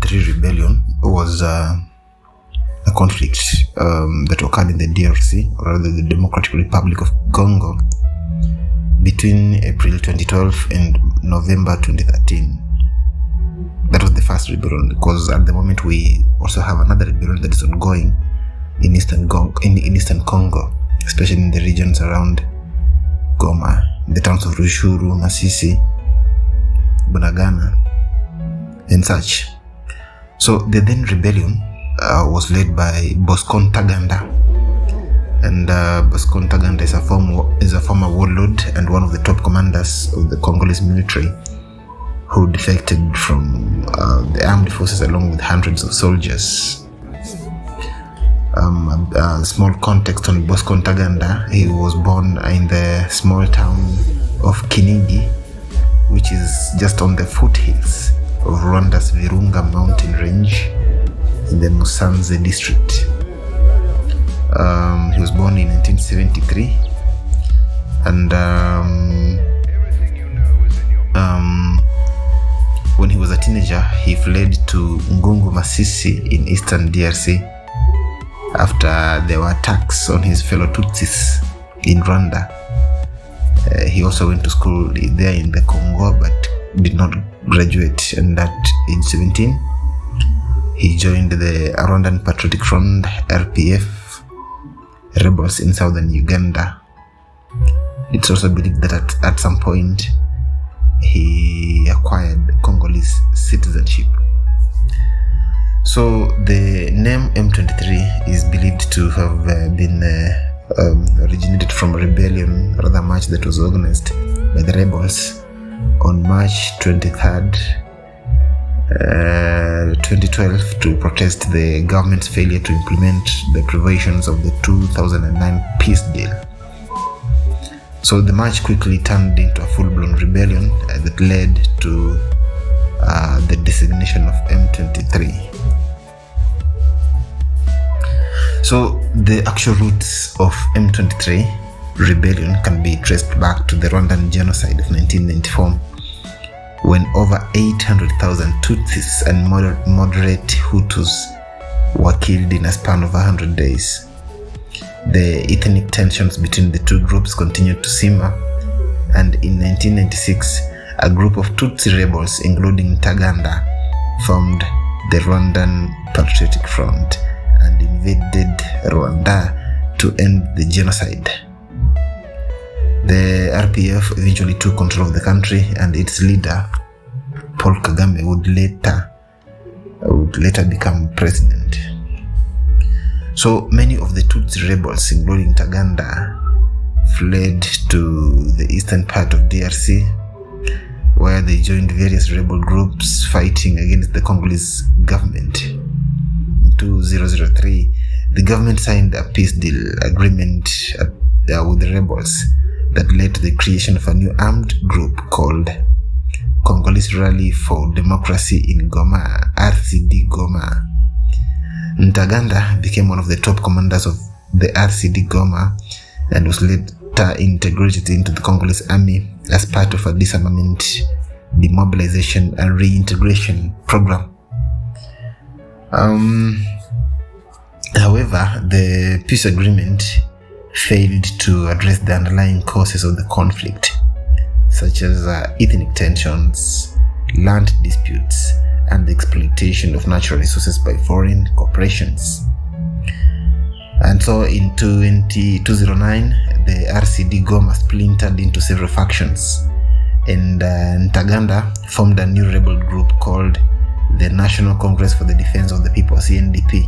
M23 rebellion was a conflict that occurred in the DRC, or rather the Democratic Republic of Congo, between April 2012 and November 2013. That was the first rebellion, because at the moment we also have another rebellion that is ongoing in Eastern Congo, especially in the regions around Goma, the towns of Rushuru, Masisi, Bunagana, and such. So the then rebellion was led by Bosco Ntaganda, and Bosco Ntaganda is a former warlord and one of the top commanders of the Congolese military, who defected from the armed forces along with hundreds of soldiers. A small context on Bosco Ntaganda: he was born in the small town of Kinigi, which is just on the foothills of Rwanda's Virunga mountain range in the Musanze district. He was born in 1973, and when he was a teenager, he fled to Ngungu Masisi in eastern DRC after there were attacks on his fellow Tutsis in Rwanda. He also went to school there in the Congo but did not graduate, and at age 17 he joined the Rwandan Patriotic Front (RPF) rebels in southern Uganda. It's also believed that at some point he acquired Congolese citizenship. So the name M23 is believed to have been originated from a rebellion, rather march, that was organized by the rebels on March 23rd, 2012 to protest the government's failure to implement the provisions of the 2009 peace deal. So the march quickly turned into a full-blown rebellion that led to the designation of M23. So the actual roots of M23 rebellion can be traced back to the Rwandan genocide of 1994, when over 800,000 Tutsis and moderate Hutus were killed in a span of 100 days. The ethnic tensions between the two groups continued to simmer, and in 1996, a group of Tutsi rebels, including Ntaganda, formed the Rwandan Patriotic Front and invaded Rwanda to end the genocide. The RPF eventually took control of the country, and its leader, Paul Kagame, would later become president. So many of the Tutsi rebels, including Ntaganda, fled to the eastern part of DRC, where they joined various rebel groups fighting against the Congolese government. In 2003, the government signed a peace deal agreement with the rebels that led to the creation of a new armed group called Congolese Rally for Democracy in Goma, RCD Goma. Ntaganda became one of the top commanders of the RCD Goma and was later integrated into the Congolese army as part of a disarmament, demobilization, and reintegration program. However, the peace agreement failed to address the underlying causes of the conflict, such as ethnic tensions, land disputes, and the exploitation of natural resources by foreign corporations. And so in 2009, the RCD Goma splintered into several factions, and Ntaganda formed a new rebel group called the National Congress for the Defense of the People, CNDP.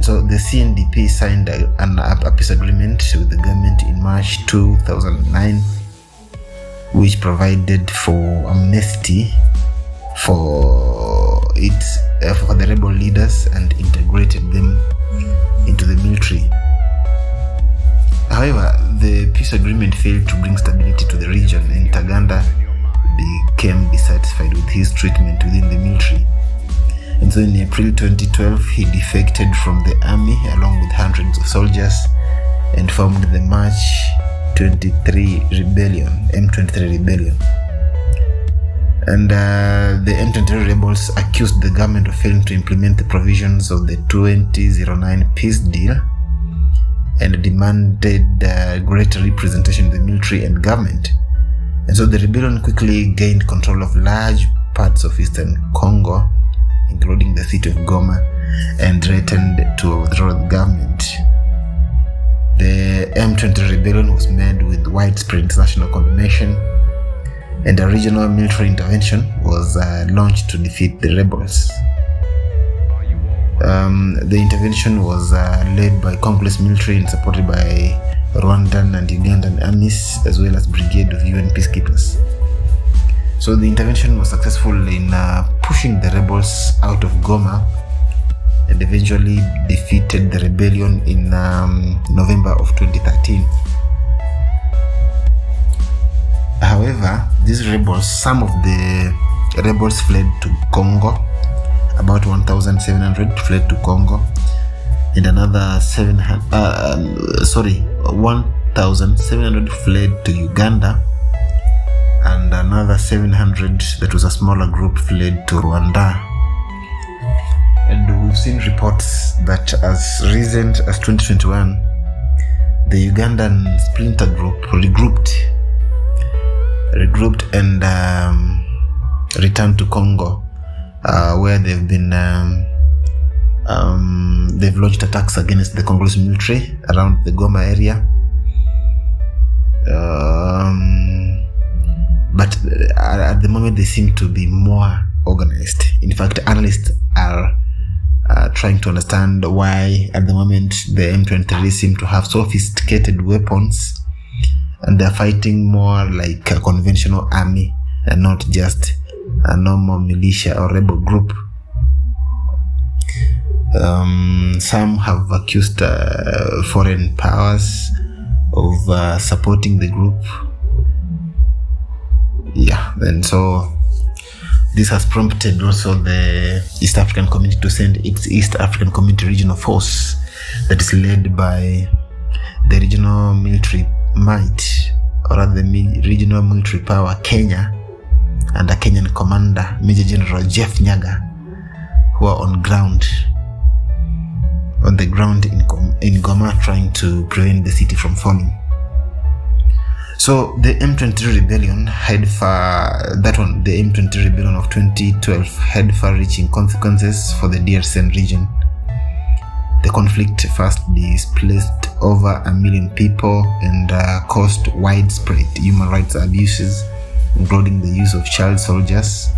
So the CNDP signed a peace agreement with the government in March 2009, which provided for amnesty for the rebel leaders and integrated them into the military. However, the peace agreement failed to bring stability to the region, and Ntaganda became dissatisfied with his treatment within the military. And so in April 2012, he defected from the army along with hundreds of soldiers and formed the March 23 rebellion, M23 rebellion. And the M23 rebels accused the government of failing to implement the provisions of the 2009 peace deal and demanded greater representation in the military and government. And so the rebellion quickly gained control of large parts of eastern Congo, including the city of Goma, and threatened to overthrow the government. The M23 rebellion was met with widespread international condemnation, and a regional military intervention was launched to defeat the rebels. The intervention was led by Congolese military and supported by Rwandan and Ugandan armies, as well as brigade of UN peacekeepers. So the intervention was successful in pushing the rebels out of Goma and eventually defeated the rebellion in November of 2013. However, some of the rebels fled to Congo. About 1,700 fled to Congo, and another 1,700 fled to Uganda, and another 700, that was a smaller group, fled to Rwanda. And we've seen reports that as recent as 2021, the Ugandan splinter group regrouped and returned to Congo, where they've been they've launched attacks against the Congolese military around the Goma area. But at the moment they seem to be more organized. In fact, analysts are trying to understand why at the moment the M23 seem to have sophisticated weapons, and they're fighting more like a conventional army and not just a normal militia or rebel group. Some have accused foreign powers of supporting the group. And so this has prompted also the East African Community to send its East African Community Regional Force that is led by the regional military might, or rather the regional military power Kenya, and a Kenyan commander, Major General Jeff Nyaga, who are on the ground in Goma, trying to prevent the city from falling. So the M23 rebellion the M23 rebellion of 2012 had far-reaching consequences for the DRC region. The conflict first displaced over 1 million people and caused widespread human rights abuses, including the use of child soldiers,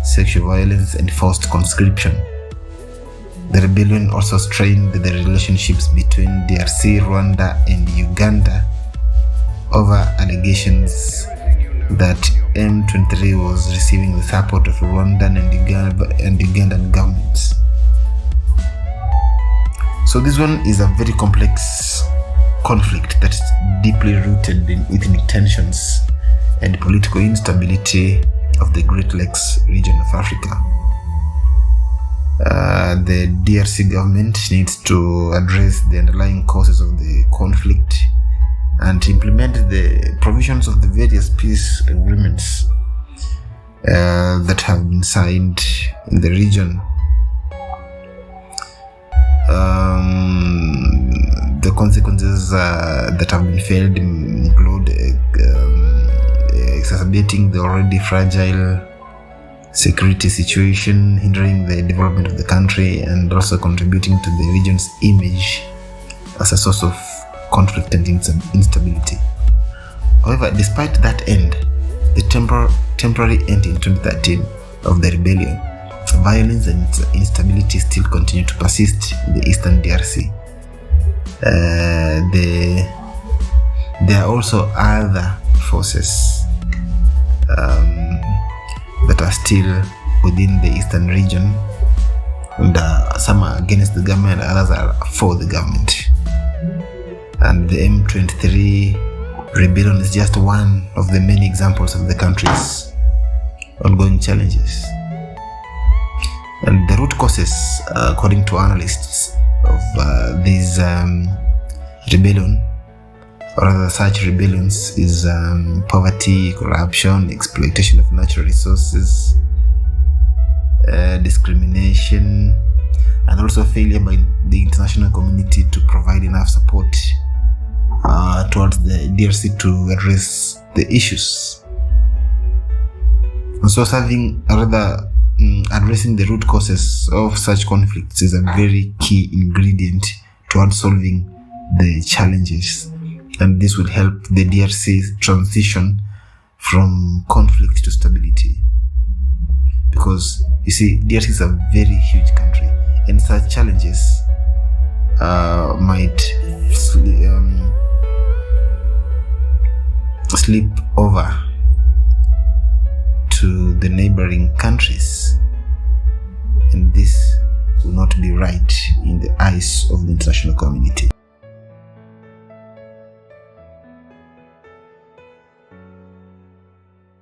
sexual violence, and forced conscription. The rebellion also strained the relationships between DRC, Rwanda, and Uganda over allegations that M23 was receiving the support of Rwandan and Ugandan governments. So this one is a very complex conflict that's deeply rooted in ethnic tensions and political instability of the Great Lakes region of Africa. The DRC government needs to address the underlying causes of the conflict and implement the provisions of the various peace agreements that have been signed in the region. The consequences that have been felt include exacerbating the already fragile security situation, hindering the development of the country, and also contributing to the region's image as a source of conflict and instability. However, despite that end, the temporary end in 2013 of the rebellion, violence and instability still continue to persist in the eastern DRC. There are also other forces that are still within the eastern region, and some are against the government, others are for the government. And the M23 rebellion is just one of the many examples of the country's ongoing challenges. And the root causes, according to analysts, of this rebellion or rather such rebellions is poverty, corruption, exploitation of natural resources, discrimination, and also failure by the international community to provide enough support towards the DRC to address the issues. And so addressing the root causes of such conflicts is a very key ingredient towards solving the challenges, and this will help the DRC transition from conflict to stability. Because you see, DRC is a very huge country, and such challenges might slip over to the neighboring countries, and this will not be right in the eyes of the international community.